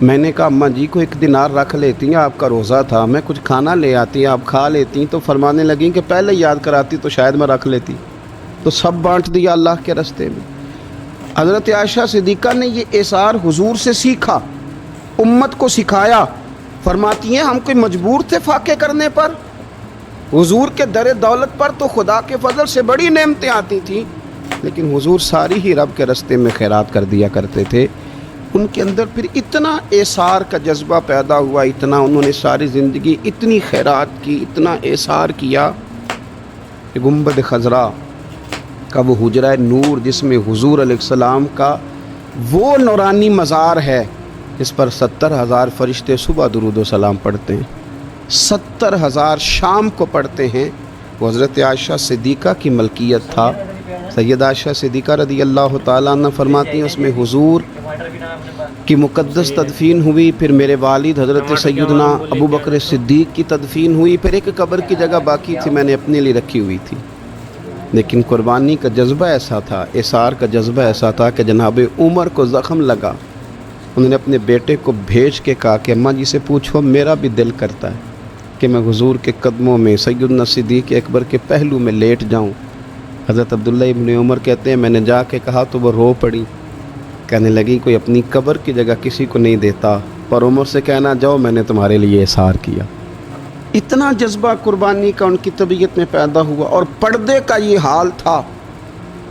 میں نے کہا اماں جی کو 1 دینار رکھ لیتی ہیں، آپ کا روزہ تھا، میں کچھ کھانا لے آتی، آپ کھا لیتی۔ تو فرمانے لگیں کہ پہلے یاد کراتی تو شاید میں رکھ لیتی، تو سب بانٹ دیا اللہ کے راستے میں۔ حضرت عائشہ صدیقہ نے یہ اثار حضور سے سیکھا، امت کو سکھایا۔ فرماتی ہیں ہم کوئی مجبور تھے فاقے کرنے پر؟ حضور کے در دولت پر تو خدا کے فضل سے بڑی نعمتیں آتی تھیں، لیکن حضور ساری ہی رب کے راستے میں خیرات کر دیا کرتے تھے۔ ان کے اندر پھر اتنا اثار کا جذبہ پیدا ہوا، اتنا انہوں نے ساری زندگی اتنی خیرات کی، اتنا اثار کیا کہ گنبد خضرا کا وہ حجرہ نور جس میں حضور علیہ السلام کا وہ نورانی مزار ہے، اس پر 70,000 فرشتے صبح درود و سلام پڑھتے ہیں، 70,000 شام کو پڑھتے ہیں۔ وہ حضرت عائشہ صدیقہ کی ملکیت تھا۔ سیدہ عائشہ صدیقہ رضی اللہ تعالیٰ عنہ فرماتی ہیں اس میں حضور کی مقدس تدفین ہوئی، پھر میرے والد حضرت سیدنا ابو بکر صدیق کی تدفین ہوئی، پھر ایک قبر کی جگہ باقی تھی میں نے اپنے لیے رکھی ہوئی تھی۔ لیکن قربانی کا جذبہ ایسا تھا، اثار کا جذبہ ایسا تھا کہ جناب عمر کو زخم لگا، انہوں نے اپنے بیٹے کو بھیج کے کہا کہ اماں جی سے پوچھو میرا بھی دل کرتا ہے کہ میں حضور کے قدموں میں سیدنا صدیق اکبر کے پہلو میں لیٹ جاؤں۔ حضرت عبداللہ ابن عمر کہتے ہیں میں نے جا کے کہا تو وہ رو پڑی، کہنے لگی کوئی اپنی قبر کی جگہ کسی کو نہیں دیتا، پر عمر سے کہنا جاؤ میں نے تمہارے لیے اثار کیا۔ اتنا جذبہ قربانی کا ان کی طبیعت میں پیدا ہوا، اور پردے کا یہ حال تھا۔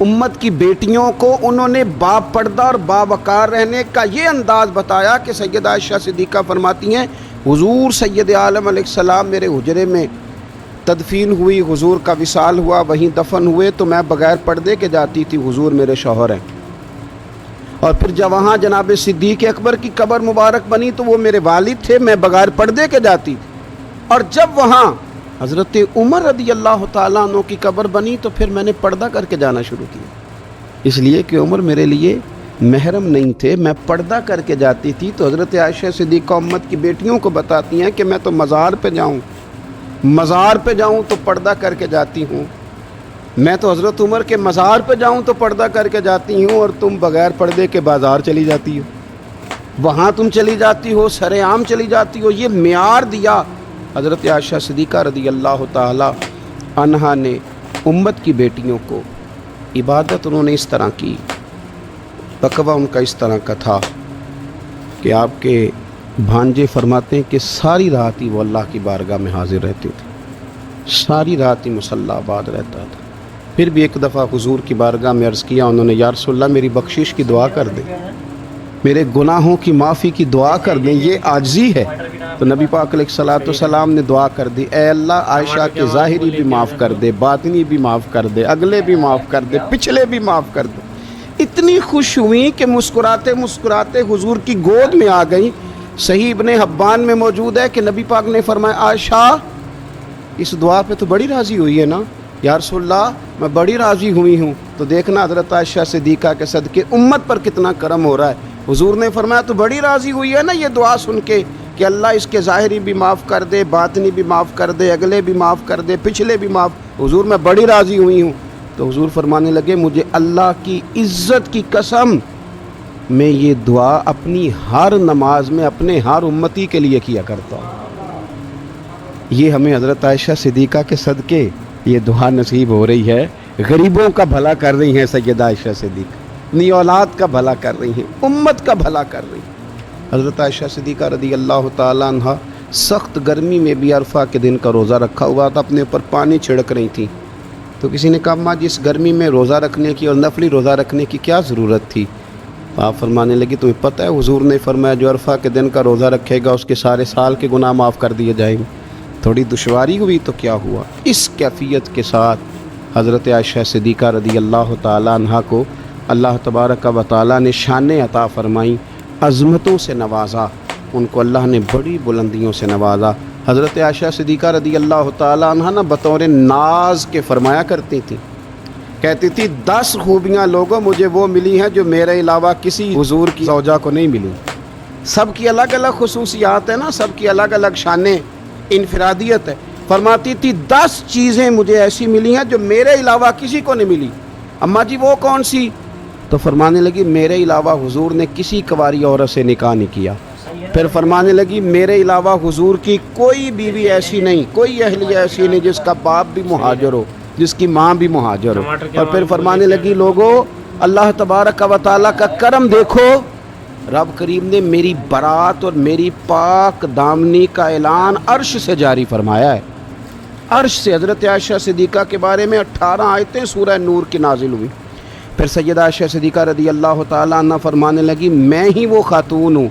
امت کی بیٹیوں کو انہوں نے با پردہ اور باوقار رہنے کا یہ انداز بتایا کہ سیدہ عائشہ صدیقہ فرماتی ہیں حضور سید عالم علیہ السلام میرے حجرے میں تدفین ہوئی، حضور کا وصال ہوا، وہیں دفن ہوئے، تو میں بغیر پردے کے جاتی تھی، حضور میرے شوہر ہیں۔ اور پھر جب وہاں جناب صدیق اکبر کی قبر مبارک بنی تو وہ میرے والد تھے، میں بغیر پردے کے جاتی تھی۔ اور جب وہاں حضرت عمر رضی اللہ تعالیٰ عنہ کی قبر بنی تو پھر میں نے پردہ کر کے جانا شروع کیا، اس لیے کہ عمر میرے لیے محرم نہیں تھے، میں پردہ کر کے جاتی تھی۔ تو حضرت عائشہ صدیقہ امت کی بیٹیوں کو بتاتی ہیں کہ میں تو مزار پہ جاؤں تو پردہ کر کے جاتی ہوں، میں تو حضرت عمر کے مزار پہ جاؤں تو پردہ کر کے جاتی ہوں، اور تم بغیر پردے کے بازار چلی جاتی ہو، وہاں تم چلی جاتی ہو، سر عام چلی جاتی ہو۔ یہ معیار دیا حضرت عائشہ صدیقہ رضی اللہ تعالی عنہا نے امت کی بیٹیوں کو۔ عبادت انہوں نے اس طرح کی، تقویٰ ان کا اس طرح کا تھا کہ آپ کے بھانجے فرماتے ہیں کہ ساری رات ہی وہ اللہ کی بارگاہ میں حاضر رہتے تھے، ساری رات ہی مصلی آباد رہتا تھا۔ پھر بھی ایک دفعہ حضور کی بارگاہ میں عرض کیا انہوں نے، یا رسول اللہ میری بخشش کی دعا کر دیں، میرے گناہوں کی معافی کی دعا کر دیں، یہ عاجزی ہے۔ تو نبی پاک علیہ الصلوۃ والسلام نے دعا کر دی، اے اللہ عائشہ کے ظاہری بھی معاف کر دے، باطنی بھی معاف کر دے، اگلے بھی معاف کر دے، پچھلے بھی معاف کر دے۔ اتنی خوش ہوئی کہ مسکراتے مسکراتے حضور کی گود میں آ گئی۔ صحیح ابن حبان میں موجود ہے کہ نبی پاک نے فرمایا عائشہ اس دعا پہ تو بڑی راضی ہوئی ہے نا؟ یا رسول اللہ میں بڑی راضی ہوئی ہوں۔ تو دیکھنا حضرت عائشہ صدیقہ کے صدقے امت پر کتنا کرم ہو رہا ہے۔ حضور نے فرمایا تو بڑی راضی ہوئی ہے نا یہ دعا سن کے کہ اللہ اس کے ظاہری بھی معاف کر دے، باطنی بھی معاف کر دے، اگلے بھی معاف کر دے، پچھلے بھی معاف۔ حضور میں بڑی راضی ہوئی ہوں۔ تو حضور فرمانے لگے مجھے اللہ کی عزت کی قسم میں یہ دعا اپنی ہر نماز میں اپنے ہر امتی کے لیے کیا کرتا ہوں۔ یہ ہمیں حضرت عائشہ صدیقہ کے صدقے یہ دعا نصیب ہو رہی ہے۔ غریبوں کا بھلا کر رہی ہیں سیدہ عائشہ صدیقہ، اپنی اولاد کا بھلا کر رہی ہیں، امت کا بھلا کر رہی ہیں۔ حضرت عائشہ صدیقہ رضی اللہ تعالیٰ عنہ سخت گرمی میں بھی عرفہ کے دن کا روزہ رکھا ہوا تھا، اپنے اوپر پانی چھڑک رہی تھیں۔ تو کسی نے کہا ماں جس گرمی میں روزہ رکھنے کی اور نفلی روزہ رکھنے کی کیا ضرورت تھی؟ آپ فرمانے لگی تمہیں پتہ ہے حضور نے فرمایا جو عرفہ کے دن کا روزہ رکھے گا اس کے سارے سال کے گناہ معاف کر دیے جائیں گے۔ تھوڑی دشواری ہوئی تو کیا ہوا؟ اس کیفیت کے ساتھ حضرت عائشہ صدیقہ رضی اللہ تعالیٰ عنہ کو اللہ تبارک و تعالیٰ نے شانیں عطا فرمائیں، عظمتوں سے نوازا، ان کو اللہ نے بڑی بلندیوں سے نوازا۔ حضرت عائشہ صدیقہ رضی اللہ تعالیٰ عنہ نہ بطور ناز کے فرمایا کرتی تھی، کہتی تھی 10 خوبیاں لوگوں مجھے وہ ملی ہیں جو میرے علاوہ کسی حضور کی زوجہ کو نہیں ملی۔ سب کی الگ الگ خصوصیات ہیں نا، سب کی الگ الگ شانیں، انفرادیت ہے۔ فرماتی تھی 10 چیزیں مجھے ایسی ملی ہیں جو میرے علاوہ کسی کو نہیں ملی۔ اماں جی وہ کون سی؟ تو فرمانے لگی میرے علاوہ حضور نے کسی کنواری عورت سے نکاح نہیں کیا، پھر فرمانے لگی میرے علاوہ حضور کی کوئی بیوی ایسی نہیں، کوئی اہلیہ ایسی نہیں جس کا باپ بھی مہاجر ہو، جس کی ماں بھی مہاجر ہو۔ اور پھر فرمانے لگی لوگو اللہ تبارک و تعالیٰ کا کرم دیکھو، رب کریم نے میری برات اور میری پاک دامنی کا اعلان عرش سے جاری فرمایا ہے۔ عرش سے حضرت عائشہ صدیقہ کے بارے میں 18 آیتیں سورہ نور کی نازل ہوئی۔ پھر سیدہ عائشہ صدیقہ رضی اللہ تعالیٰ عنہ فرمانے لگی میں ہی وہ خاتون ہوں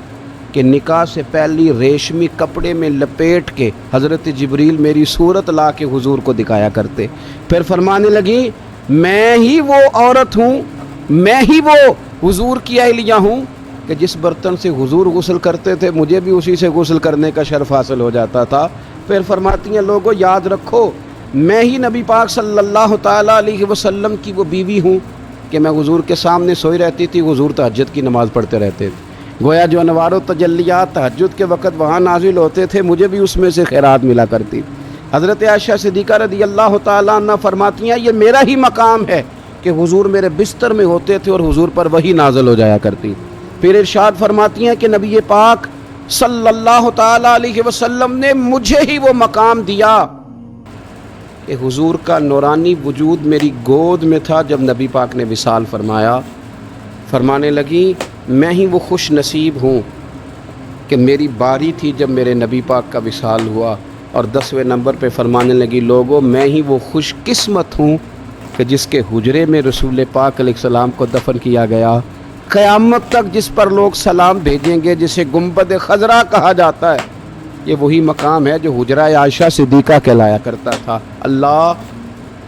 کہ نکاح سے پہلی ریشمی کپڑے میں لپیٹ کے حضرت جبریل میری صورت لا کے حضور کو دکھایا کرتے۔ پھر فرمانے لگی میں ہی وہ عورت ہوں، میں ہی وہ حضور کی اہلیہ ہوں کہ جس برتن سے حضور غسل کرتے تھے مجھے بھی اسی سے غسل کرنے کا شرف حاصل ہو جاتا تھا۔ پھر فرماتی ہیں لوگوں یاد رکھو میں ہی نبی پاک صلی اللہ تعالیٰ علیہ وسلم کی وہ بیوی ہوں کہ میں حضور کے سامنے سوئی رہتی تھی، حضور تہجد کی نماز پڑھتے رہتے تھے، گویا جو انوار و تجلیات تہجد کے وقت وہاں نازل ہوتے تھے مجھے بھی اس میں سے خیرات ملا کرتی۔ حضرت عائشہ صدیقہ رضی اللہ تعالیٰ عنہ فرماتی ہیں یہ میرا ہی مقام ہے کہ حضور میرے بستر میں ہوتے تھے اور حضور پر وحی نازل ہو جایا کرتی۔ پھر ارشاد فرماتی ہیں کہ نبی پاک صلی اللہ تعالیٰ علیہ وسلم نے مجھے ہی وہ مقام دیا کہ حضور کا نورانی وجود میری گود میں تھا جب نبی پاک نے وصال فرمایا۔ فرمانے لگی میں ہی وہ خوش نصیب ہوں کہ میری باری تھی جب میرے نبی پاک کا وصال ہوا۔ اور 10ویں نمبر پہ فرمانے لگی لوگوں میں ہی وہ خوش قسمت ہوں کہ جس کے حجرے میں رسول پاک علیہ السلام کو دفن کیا گیا۔ قیامت تک جس پر لوگ سلام بھیجیں گے جسے گنبد خضرا کہا جاتا ہے، یہ وہی مقام ہے جو حجرہ عائشہ صدیقہ کہلایا کرتا تھا۔ اللہ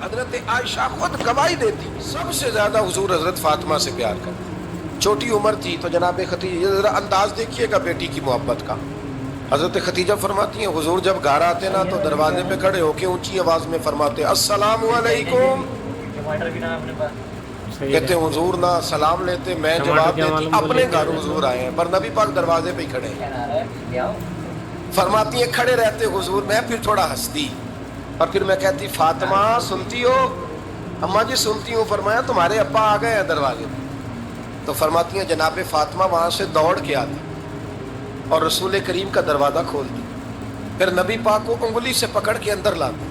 حضرت عائشہ خود گواہی دیتی سب سے زیادہ حضور حضرت فاطمہ سے پیار کرتی۔ چھوٹی عمر تھی تو جناب ختیجہ ذرا انداز دیکھیے گا بیٹی کی محبت کا۔ حضرت ختیجہ فرماتی ہیں حضور جب گھر آتے نا تو دروازے پہ کھڑے ہو کے اونچی آواز میں فرماتے السلام علیکم، کہتے حضور نہ سلام لیتے میں جواب دیتی اپنے گھر حضور آئے ہیں پر نبی پاک دروازے پہ ہی کھڑے ہیں۔ فرماتی ہیں کھڑے رہتے حضور میں پھر تھوڑا ہنستی اور پھر میں کہتی فاطمہ سنتی ہو؟ اماں جی سنتی ہوں۔ فرمایا تمہارے ابا آ گئے ہیں دروازے پہ۔ تو فرماتی ہیں جناب فاطمہ وہاں سے دوڑ کے آتی اور رسول کریم کا دروازہ کھولتی، پھر نبی پاک کو انگلی سے پکڑ کے اندر لاتی۔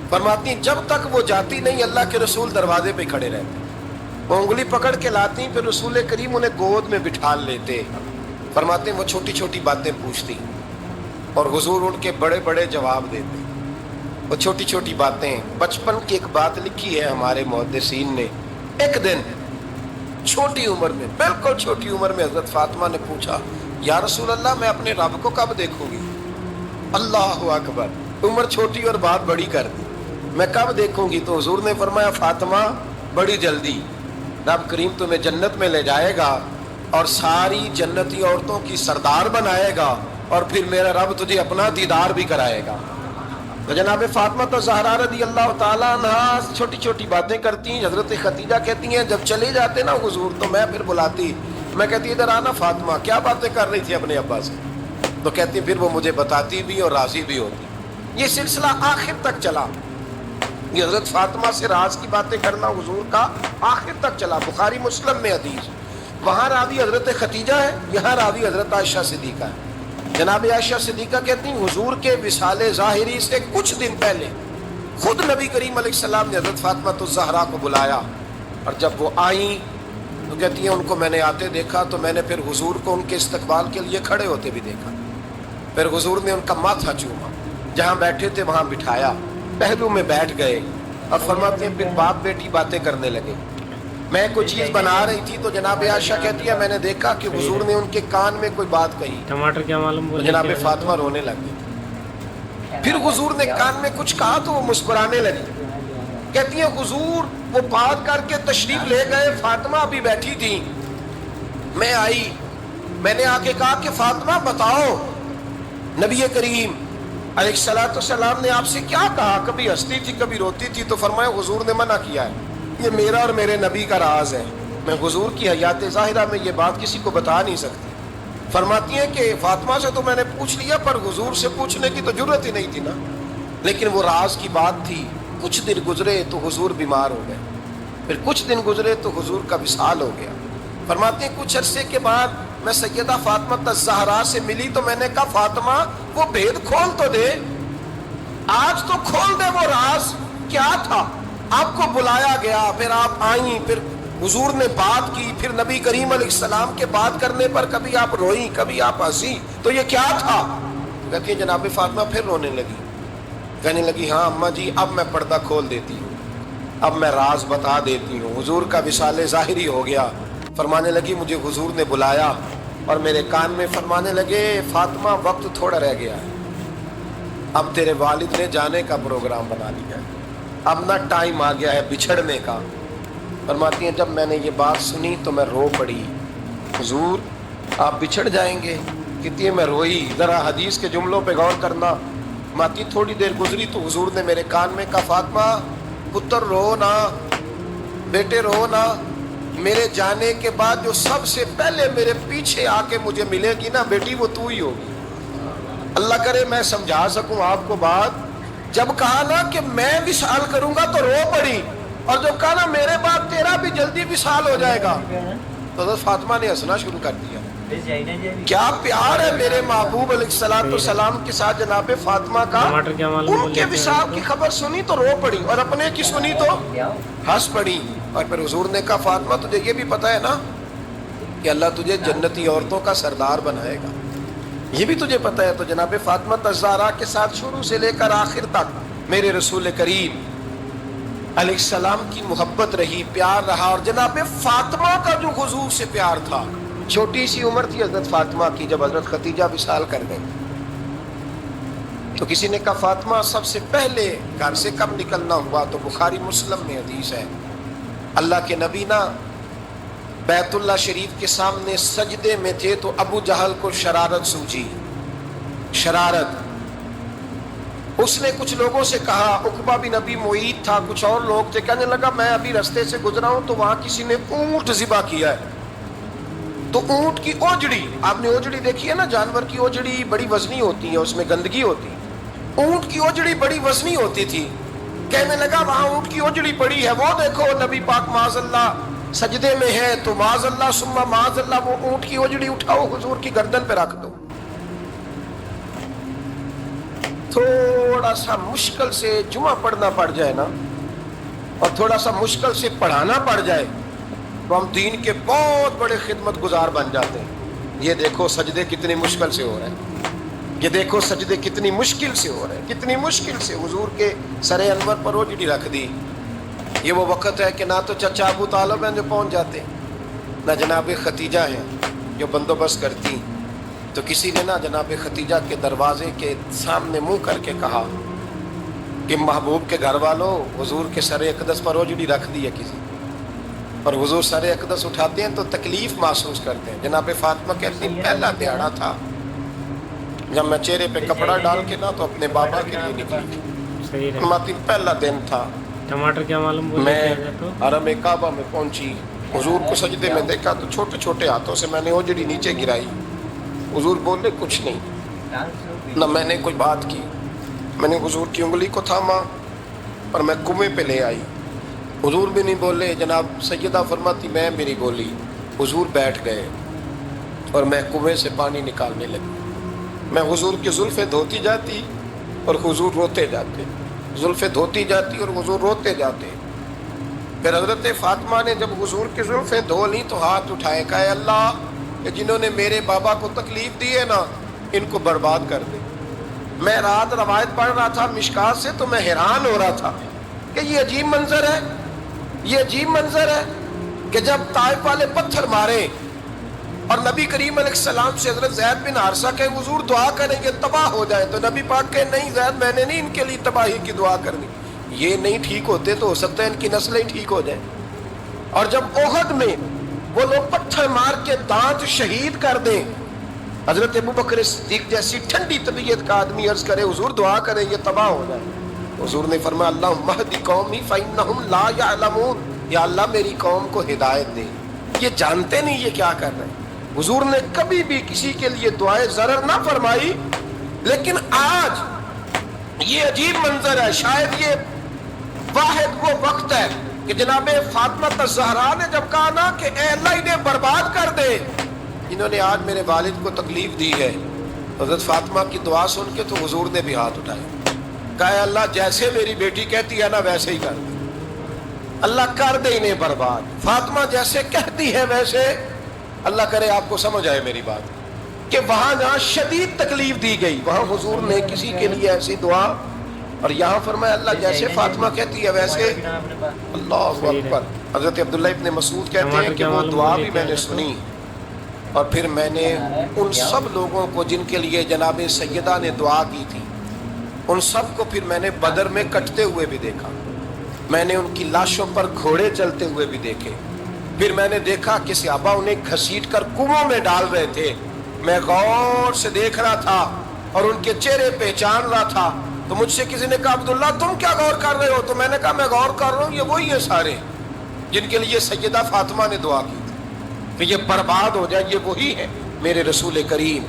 فرماتی ہیں جب تک وہ جاتی نہیں اللہ کے رسول دروازے پہ کھڑے رہتے، وہ انگلی پکڑ کے لاتی پھر رسول کریم انہیں گود میں بٹھا لیتے۔ فرماتے ہیں وہ چھوٹی چھوٹی باتیں پوچھتی اور حضور ان کے بڑے بڑے جواب دیتے۔ وہ چھوٹی چھوٹی باتیں، بچپن کی ایک بات لکھی ہے ہمارے محدثین نے، ایک دن چھوٹی عمر میں بالکل چھوٹی عمر میں حضرت فاطمہ نے پوچھا یا رسول اللہ میں اپنے رب کو کب دیکھوں گی؟ اللہ اکبر، عمر چھوٹی اور بات بڑی کر دی، میں کب دیکھوں گی؟ تو حضور نے فرمایا فاطمہ بڑی جلدی، رب کریم تمہیں جنت میں لے جائے گا اور ساری جنتی عورتوں کی سردار بنائے گا اور پھر میرا رب تجھے اپنا دیدار بھی کرائے گا۔ تو جناب فاطمہ تو زہرا رضی اللہ تعالیٰ عنہا چھوٹی چھوٹی باتیں کرتی ہیں۔ حضرت ختیجہ کہتی ہیں جب چلے جاتے نا حضور تو میں پھر بلاتی، میں کہتی ادھر آنا فاطمہ، کیا باتیں کر رہی تھی اپنے ابا سے؟ تو کہتی پھر وہ مجھے بتاتی بھی اور راضی بھی ہوتی۔ یہ سلسلہ آخر تک چلا، یہ حضرت فاطمہ سے راز کی باتیں کرنا حضور کا آخر تک چلا۔ بخاری مسلم میں حدیث، وہاں راوی حضرت ختیجہ ہے، یہاں راوی حضرت عائشہ صدیقہ ہے۔ جناب عائشہ صدیقہ کہتی ہیں حضور کے وصال ظاہری سے کچھ دن پہلے خود نبی کریم علیہ السلام نے حضرت فاطمہ الزہرا کو بلایا اور جب وہ آئیں تو کہتی ہیں ان کو میں نے آتے دیکھا تو میں نے پھر حضور کو ان کے استقبال کے لیے کھڑے ہوتے بھی دیکھا، پھر حضور نے ان کا ماتھا چوما، جہاں بیٹھے تھے وہاں بٹھایا، پہلو میں بیٹھ گئے اور فرماتے ہیں پھر باپ بیٹی باتیں کرنے لگے۔ میں کوئی چیز بنا رہی تھی تو جناب عائشہ کہتی ہے میں نے دیکھا کہ حضور نے ان کے کان میں کوئی بات کہی، ٹماٹر کیا معلوم تو جناب فاطمہ رونے لگی۔ پھر حضور نے کان میں کچھ کہا تو وہ مسکرانے لگی۔ کہتی ہیں حضور وہ بات کر کے تشریف لے گئے، فاطمہ ابھی بیٹھی تھی، میں آئی، میں نے آ کے کہا کہ فاطمہ بتاؤ نبی کریم علیہ السلام نے آپ سے کیا کہا؟ کبھی ہنستی تھی کبھی روتی تھی، تو فرمایا حضور نے منع کیا ہے، یہ میرا اور میرے نبی کا راز ہے، میں حضور کی حیات ظاہرہ میں یہ بات کسی کو بتا نہیں سکتی۔ فرماتی ہیں کہ فاطمہ سے تو میں نے پوچھ لیا پر حضور سے پوچھنے کی تو جرت ہی نہیں تھی نا، لیکن وہ راز کی بات تھی۔ کچھ دن گزرے تو حضور بیمار ہو گئے، پھر کچھ دن گزرے تو حضور کا وصال ہو گیا۔ فرماتے ہیں کچھ عرصے کے بعد میں سیدہ فاطمہ الزہرا سے ملی تو میں نے کہا فاطمہ وہ بھید کھول تو دے، آج تو کھول دے وہ راز کیا تھا۔ آپ کو بلایا گیا، پھر آپ آئیں، پھر حضور نے بات کی، پھر نبی کریم علیہ السلام کے بات کرنے پر کبھی آپ روئیں کبھی آپ ہنسی، تو یہ کیا تھا؟ کہتی ہے جناب فاطمہ پھر رونے لگی، کہنے لگی ہاں اماں جی اب میں پردہ کھول دیتی ہوں، اب میں راز بتا دیتی ہوں۔ حضور کا وصال ظاہری ہو گیا۔ فرمانے لگی مجھے حضور نے بلایا اور میرے کان میں فرمانے لگے فاطمہ وقت تھوڑا رہ گیا ہے، اب تیرے والد نے جانے کا پروگرام بنا لیا ہے، اب نہ ٹائم آ گیا ہے بچھڑنے کا۔ فرماتی ہیں جب میں نے یہ بات سنی تو میں رو پڑی، حضور آپ بچھڑ جائیں گے؟ کہتی ہے میں روئی۔ ذرا حدیث کے جملوں پہ غور کرنا، ماتی تھوڑی دیر گزری تو حضور نے میرے کان میں کہا فاطمہ پتر رو نا، بیٹے رو نا، میرے جانے کے بعد جو سب سے پہلے میرے پیچھے آ کے مجھے ملے گی نا بیٹی وہ تو ہی ہوگی۔ اللہ کرے میں سمجھا سکوں آپ کو بات، جب کہا نا کہ میں وصال کروں گا تو رو پڑی، اور جب کہا نا میرے بعد تیرا بھی جلدی وصال ہو جائے گا تو حضرت فاطمہ نے ہنسنا شروع کر دیا۔ کیا پیار ہے میرے محبوب علیہ الصلوۃ والسلام کے ساتھ جناب فاطمہ کا۔ ان کے وصال کی خبر سنی تو رو پڑی، اور اپنے کی سنی تو ہنس پڑی۔ اور پھر حضور نے کہا فاطمہ تجھے یہ بھی پتہ ہے نا کہ اللہ تجھے جنتی عورتوں کا سردار بنائے گا، یہ بھی تجھے پتہ ہے؟ تو جناب فاطمہ الزہرا کے ساتھ شروع سے لے کر آخر تک میرے رسول کریم علیہ السلام کی محبت رہی، پیار رہا۔ اور جناب فاطمہ کا جو حضور سے پیار تھا، چھوٹی سی عمر تھی حضرت فاطمہ کی جب حضرت خدیجہ وصال کر گئی، تو کسی نے کہا فاطمہ سب سے پہلے گھر سے کب نکلنا ہوا؟ تو بخاری مسلم میں حدیث ہے، اللہ کے نبی نا بیت اللہ شریف کے سامنے سجدے میں تھے تو ابو جہل کو شرارت سوجی، شرارت۔ اس نے کچھ لوگوں سے کہا، عقبہ بن ابی معیط تھا، کچھ اور لوگ تھے، کہنے لگا میں ابھی رستے سے گزرا ہوں تو وہاں کسی نے اونٹ ذبح کیا ہے، تو اونٹ کی اوجڑی، آپ نے اوجڑی دیکھی ہے نا، جانور کی اوجڑی بڑی وزنی ہوتی ہے، اس میں گندگی ہوتی ہے، اونٹ کی اوجڑی بڑی وزنی ہوتی تھی۔ کہنے لگا وہاں اونٹ کی اوجڑی پڑی ہے، وہ دیکھو نبی پاک معاذ اللہ سجدے میں ہے، تو معاذ اللہ ثم معاذ اللہ وہ اونٹ کی اوجڑی اٹھاؤ حضور کی گردن پہ رکھ دو۔ تھوڑا سا مشکل سے جمعہ پڑھنا پڑ جائے نا، اور تھوڑا سا مشکل سے پڑھانا پڑ جائے تو ہم دین کے بہت بڑے خدمت گزار بن جاتے ہیں۔ یہ دیکھو سجدے کتنی مشکل سے ہو رہے ہیں، یہ دیکھو سجدے کتنی مشکل سے ہو رہے ہیں، کتنی مشکل سے حضور کے سر انور پر اوجڑی رکھ دی۔ یہ وہ وقت ہے کہ نہ تو چچا ابو طالب ہیں جو پہنچ جاتے، نہ جناب ختیجہ ہیں جو بندوبست کرتی، تو کسی نے نہ جناب ختیجہ کے دروازے کے سامنے منہ کر کے کہا کہ محبوب کے گھر والوں حضور کے سر اقدس پر اوجڑی رکھ دی ہے کسی، اور حضور سر اقدس اٹھاتے ہیں تو تکلیف محسوس کرتے ہیں۔ جناب فاطمہ کہتی پہلا دیہڑا تھا جب میں چہرے پہ کپڑا ڈال کے نہ تو اپنے بابا کے لیے نکلی، فرماتی پہلا دن تھا، ٹماٹر کیا معلوم میں حرم کعبہ میں پہنچی، حضور کو سجدے میں دیکھا تو چھوٹے چھوٹے ہاتھوں سے میں نے اوجڑی نیچے گرائی، حضور بولے کچھ نہیں، نہ میں نے کوئی بات کی، میں نے حضور کی انگلی کو تھاما اور میں کنویں پہ لے آئی، حضور بھی نہیں بولے، جناب سیدہ فرماتی میں بھی نہیں بولی، حضور بیٹھ گئے اور میں کنویں سے پانی نکالنے لگی، میں حضور کی زلفیں دھوتی جاتی اور حضور روتے جاتے، زلفیں دھوتی جاتی اور حضور روتے جاتے۔ پھر حضرت فاطمہ نے جب حضور کی زلفیں دھو لی تو ہاتھ اٹھائے، کہا اللہ کہ جنہوں نے میرے بابا کو تکلیف دی ہے نا ان کو برباد کر دے۔ میں رات روایت پڑھ رہا تھا مشکات سے تو میں حیران ہو رہا تھا کہ یہ عجیب منظر ہے، یہ عجیب منظر ہے کہ جب طائف والے پتھر مارے اور نبی کریم علیہ السلام سے حضرت زید بن حارثہ کہ حضور دعا کریں گے تباہ ہو جائے، تو نبی پاک کہ نہیں زید میں نے نہیں ان کے لیے تباہی کی دعا کرنی، یہ نہیں ٹھیک ہوتے تو ہو سکتا ہے ان کی نسلیں ٹھیک ہو جائیں۔ اور جب احد میں وہ لوگ پتھر مار کے دانت شہید کر دیں، حضرت ابوبکر صدیق جیسی ٹھنڈی طبیعت کا آدمی عرض کرے حضور دعا کریں یہ تباہ ہو جائے، حضور نے فرمایا اللہم اہد قومی فإنہم لا یعلمون، یا اللہ میری قوم کو ہدایت دے، یہ جانتے نہیں یہ کیا کر رہے ہیں۔ حضور نے کبھی بھی کسی کے لیے دعائے ضرر نہ فرمائی، لیکن آج یہ عجیب منظر ہے، شاید یہ واحد وہ وقت ہے کہ جناب فاطمہ الزہرا نے جب کہا نا کہ اے اللہ انہیں برباد کر دے، جنہوں نے آج میرے والد کو تکلیف دی ہے، حضرت فاطمہ کی دعا سن کے تو حضور نے بھی ہاتھ اٹھائے، کہا اللہ جیسے میری بیٹی کہتی ہے نا ویسے ہی کر دے، اللہ کر دے انہیں برباد، فاطمہ جیسے کہتی ہے ویسے۔ اللہ کرے آپ کو سمجھ آئے میری بات کہ وہاں جہاں شدید تکلیف دی گئی وہاں حضور نے کسی کے لیے ایسی دعا، اور یہاں فرمایا اللہ جیسے فاطمہ کہتی ہے ویسے۔ اللہ اکبر۔ حضرت عبداللہ ابن مسعود کہتے ہیں کہ وہ دعا بھی میں نے سنی، اور پھر میں نے ان سب لوگوں کو جن کے لیے جناب سیدہ نے دعا کی تھی، ان سب کو پھر میں نے بدر میں کٹتے ہوئے بھی دیکھا، میں نے ان کی لاشوں پر گھوڑے چلتے ہوئے بھی دیکھے، پھر میں نے دیکھا کہ صحابہ انہیں گھسیٹ کر کنووں میں ڈال رہے تھے، میں غور سے دیکھ رہا تھا اور ان کے چہرے پہچان رہا تھا۔ تو مجھ سے کسی نے کہا عبداللہ تم کیا غور کر رہے ہو؟ تو میں نے کہا میں غور کر رہا ہوں یہ وہی ہیں سارے جن کے لیے سیدہ فاطمہ نے دعا کی تھی کہ یہ برباد ہو جائے، یہ وہی ہے میرے رسول کریم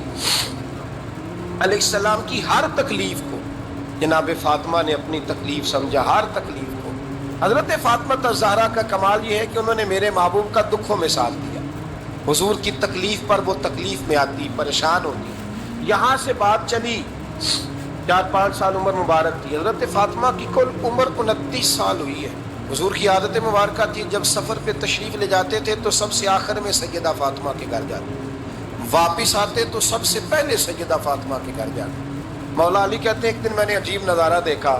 علیہ السلام کی ہر تکلیف کو جناب فاطمہ نے اپنی تکلیف سمجھا، ہر تکلیف کو۔ حضرت فاطمہ الزہرا کا کمال یہ ہے کہ انہوں نے میرے محبوب کا دکھوں میں ساتھ دیا، حضور کی تکلیف پر وہ تکلیف میں آتی، پریشان ہوتی۔ یہاں سے بات چلی 4-5 سال عمر مبارک تھی، حضرت فاطمہ کی کل عمر 29 سال ہوئی ہے۔ حضور کی عادت مبارکہ تھی جب سفر پہ تشریف لے جاتے تھے تو سب سے آخر میں سیدہ فاطمہ کے گھر جاتے، واپس آتے تو سب سے پہلے سیدہ فاطمہ کے گھر جاتے۔ مولا علی کہتے ہیں ایک دن میں نے عجیب نظارہ دیکھا،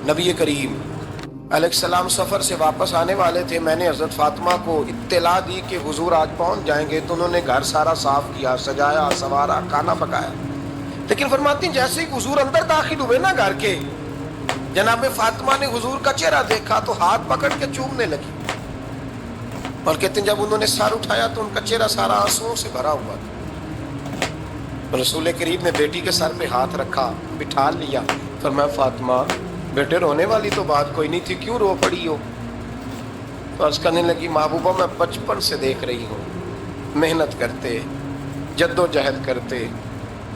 نبی کریم علیہ السلام سفر سے واپس آنے والے تھے، میں نے حضرت فاطمہ کو اطلاع دی کہ حضور آج پہنچ جائیں گے، تو انہوں نے گھر سارا صاف کیا، سجایا، سنوارا، کھانا پکایا، لیکن فرماتی ہیں جیسے ہی حضور اندر داخل ہوئے نا گھر کے، جناب فاطمہ نے حضور کا چہرہ دیکھا تو ہاتھ پکڑ کے چومنے لگی، اور کہتے ہیں جب انہوں نے سر اٹھایا تو ان کا چہرہ سارا آنسوؤں سے بھرا ہوا تھا۔ رسول کریم نے بیٹی کے سر پہ ہاتھ رکھا، بٹھا لیا، فرمایا فاطمہ بیٹے رونے والی تو بات کوئی نہیں تھی، کیوں رو پڑی ہو؟ تو عرض کرنے لگی محبوبہ میں بچپن سے دیکھ رہی ہوں، محنت کرتے، جد و جہد کرتے،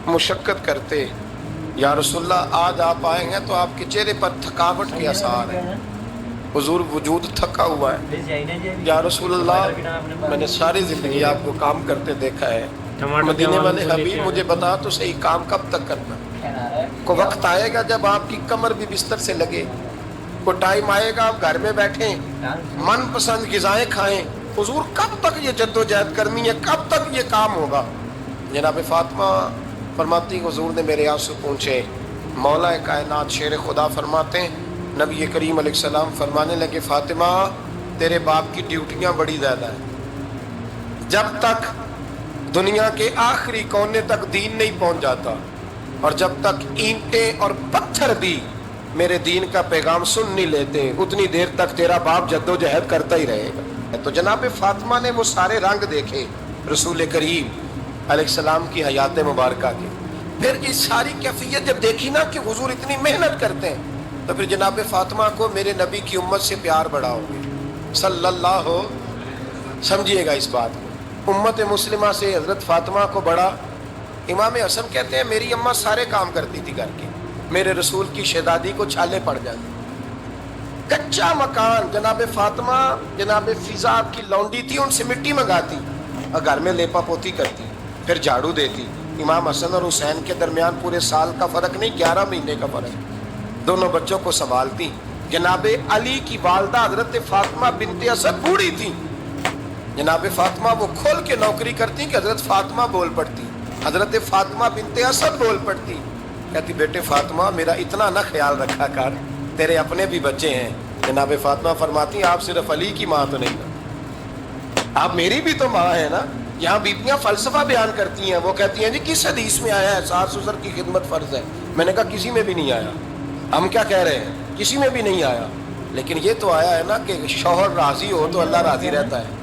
مشقت کرتے، یا رسول اللہ آج آپ آئے ہیں تو آپ کے چہرے پر تھکاوٹ کے آثار ہیں، حضور وجود تھکا ہوا ہے، یا رسول اللہ میں نے ساری زندگی آپ کو کام کرتے دیکھا ہے، مدینے والے حبیب مجھے بتا تو صحیح کام کب تک کرنا؟ کو وقت آئے گا جب آپ کی کمر بھی بستر سے لگے، کو ٹائم آئے گا آپ گھر میں بیٹھیں، من پسند غذائیں کھائیں، حضور کب تک یہ جد و جہد کرنی ہے، کب تک یہ کام ہوگا؟ جناب فاطمہ فرماتی حضور نے میرے آنسو پوچھے، مولا کائنات شیر خدا فرماتے ہیں نبی کریم علیہ السلام فرمانے لگے فاطمہ تیرے باپ کی ڈیوٹیاں بڑی زیادہ ہیں، جب تک دنیا کے آخری کونے تک دین نہیں پہنچ جاتا اور جب تک اینٹیں اور پتھر بھی میرے دین کا پیغام سن نہیں لیتے اتنی دیر تک تیرا باپ جد و جہد کرتا ہی رہے گا۔ تو جناب فاطمہ نے وہ سارے رنگ دیکھے رسول کریم علیہ السلام کی حیات مبارکہ کے، پھر اس ساری کیفیت جب دیکھی نا کہ حضور اتنی محنت کرتے ہیں تو پھر جناب فاطمہ کو میرے نبی کی امت سے پیار بڑا ہو گیا صلی اللہ ہو، سمجھیے گا اس بات کو، امت مسلمہ سے حضرت فاطمہ کو بڑا۔ امام حسن کہتے ہیں میری اماں سارے کام کرتی تھی گھر کے، میرے رسول کی شہزادی کو چھالے پڑ جاتی، کچا مکان جناب فاطمہ جناب فضا کی لونڈی تھی ان سے مٹی منگاتی اور گھر میں لیپا پوتی کرتی، پھر جھاڑو دیتی۔ امام حسن اور حسین کے درمیان پورے سال کا فرق نہیں، 11 مہینے کا فرق، دونوں بچوں کو سنبھالتی۔ جناب علی کی والدہ حضرت فاطمہ بنت اسد بوڑھی تھی، جناب فاطمہ وہ کھول کے نوکری کرتی کہ حضرت فاطمہ بول پڑتی، حضرت فاطمہ بنت اسد بول پڑتی، کہتی بیٹے فاطمہ میرا اتنا نہ خیال رکھا کر، تیرے اپنے بھی بچے ہیں۔ جناب فاطمہ فرماتی آپ صرف علی کی ماں تو نہیں، آپ میری بھی تو ماں ہے نا۔ یہاں بیبیاں فلسفہ بیان کرتی ہیں، وہ کہتی ہیں جی کس حدیث میں آیا ہے ساس سسر کی خدمت فرض ہے؟ میں نے کہا کسی میں بھی نہیں آیا، ہم کیا کہہ رہے ہیں، کسی میں بھی نہیں آیا، لیکن یہ تو آیا ہے نا کہ شوہر راضی ہو تو اللہ راضی رہتا ہے،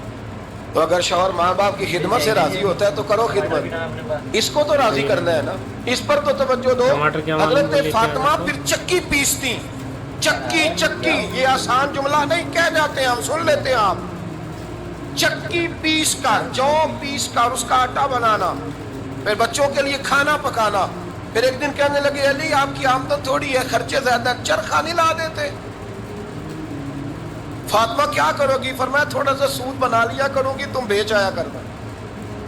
تو اگر شوہر ماں باپ کی خدمت سے راضی ہوتا ہے تو کرو خدمت، اس کو تو راضی کرنا ہے نا، اس پر تو توجہ دو۔ حضرت فاطمہ پھر چکی پیستی، چکی چکی، یہ آسان جملہ نہیں کہہ جاتے ہیں ہم، سن لیتے ہیں آپ، چکی پیس کر، جو پیس کر اس کا آٹا بنانا، پھر بچوں کے لیے کھانا پکانا، پھر ایک دن کہنے لگے علی آپ کی آمدن تھوڑی ہے، خرچے زیادہ، چرخہ نہیں لا دیتے؟ فاطمہ کیا کرو گی؟ فرمایا تھوڑا سا سود بنا لیا کروں گی، تم بیچ آیا کرنا۔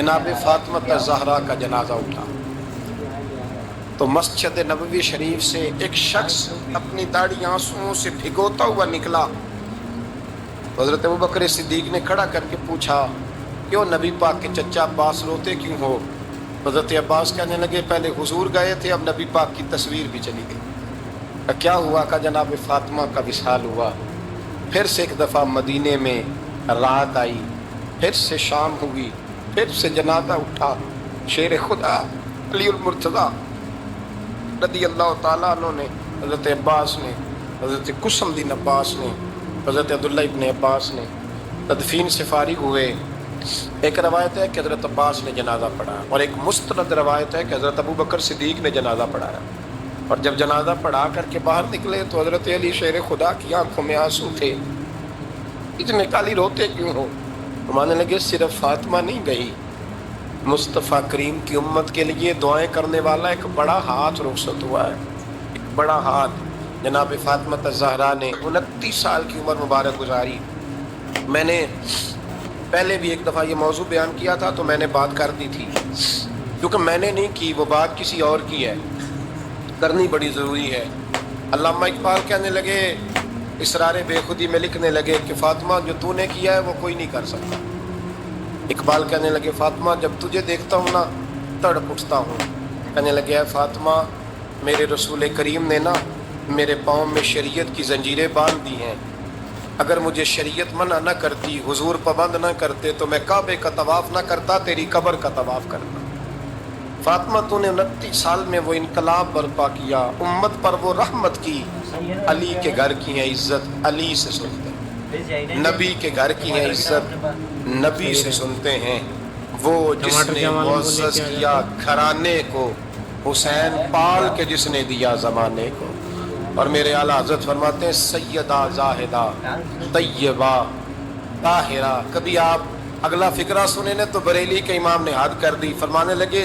جناب فاطمہ زہرا کا جنازہ اٹھا تو مسجد نبوی شریف سے ایک شخص اپنی داڑھی آنسوؤں سے بھگوتا ہوا نکلا. حضرت ابوبکر صدیق نے کھڑا کر کے پوچھا کیوں نبی پاک کے چچا عباس روتے کیوں ہو؟ حضرت عباس کہنے لگے پہلے حضور گئے تھے اب نبی پاک کی تصویر بھی چلی گئی. کیا ہوا؟ کہ جناب فاطمہ کا وصال ہوا. پھر سے ایک دفعہ مدینے میں رات آئی، پھر سے شام ہوئی، پھر سے جنازہ اٹھا. شیر خدا علی المرتضیٰ رضی اللہ تعالیٰ عنہ نے، حضرت عباس نے، حضرت قسم الدین عباس نے، حضرت عبداللہ ابن عباس نے تدفین سے فارغ ہوئے. ایک روایت ہے کہ حضرت عباس نے جنازہ پڑھا اور ایک مستند روایت ہے کہ حضرت ابوبکر صدیق نے جنازہ پڑھایا. اور جب جنازہ پڑھا کر کے باہر نکلے تو حضرت علی شیر خدا کی آنکھوں میں آنسو تھے. اتنے کالی روتے کیوں ہو؟ ماننے لگے صرف فاطمہ نہیں گئی، مصطفیٰ کریم کی امت کے لیے دعائیں کرنے والا ایک بڑا ہاتھ رخصت ہوا ہے. ایک بڑا ہاتھ جناب فاطمہ الزہرا نے 29 سال کی عمر مبارک گزاری. میں نے پہلے بھی ایک دفعہ یہ موضوع بیان کیا تھا تو میں نے بات کر دی تھی، کیونکہ میں نے نہیں کی، وہ بات کسی اور کی ہے، کرنی بڑی ضروری ہے. علامہ اقبال کہنے لگے، اسرار بے خودی میں لکھنے لگے کہ فاطمہ جو تو نے کیا ہے وہ کوئی نہیں کر سکتا. اقبال کہنے لگے فاطمہ جب تجھے دیکھتا ہوں نا تڑپ اٹھتا ہوں. کہنے لگے اے فاطمہ میرے رسول کریم نے نا میرے پاؤں میں شریعت کی زنجیریں باندھ دی ہیں، اگر مجھے شریعت منع نہ کرتی، حضور پابند نہ کرتے تو میں کعبے کا طواف نہ کرتا، تیری قبر کا طواف کرتا. فاطمہ تو نے 29 سال میں وہ انقلاب برپا کیا، امت پر وہ رحمت کی. علی کے گھر کی ہے عزت علی سے سنتے ہیں، نبی کے گھر کی ہے عزت نبی سے سنتے ہیں. وہ جس نے معزز کیا گھرانے کو، حسین پال کے جس نے دیا زمانے کو. اور میرے اعلیٰ حضرت فرماتے ہیں سیدہ زاہدہ طیبہ طاہرہ. کبھی آپ اگلا فقرہ سنیں تو بریلی کے امام نے حد کر دی، فرمانے لگے